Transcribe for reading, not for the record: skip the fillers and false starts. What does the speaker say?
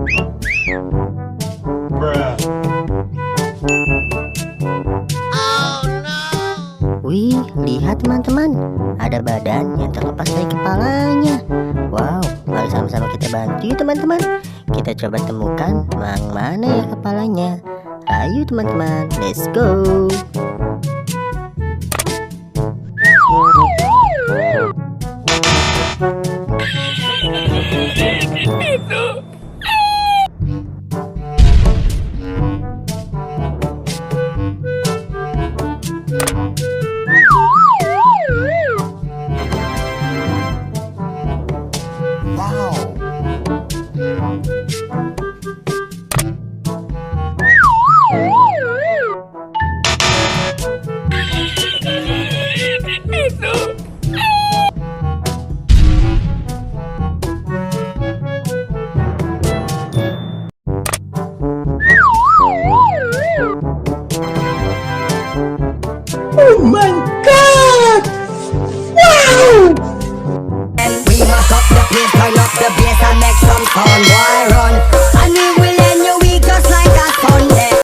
Wih, lihat teman-teman, ada badan yang terlepas dari kepalanya. Wow, mari sama-sama kita bantu yuk teman-teman. Kita coba temukan yang mana ya kepalanya. Ayo teman-teman, let's go. Oh my God!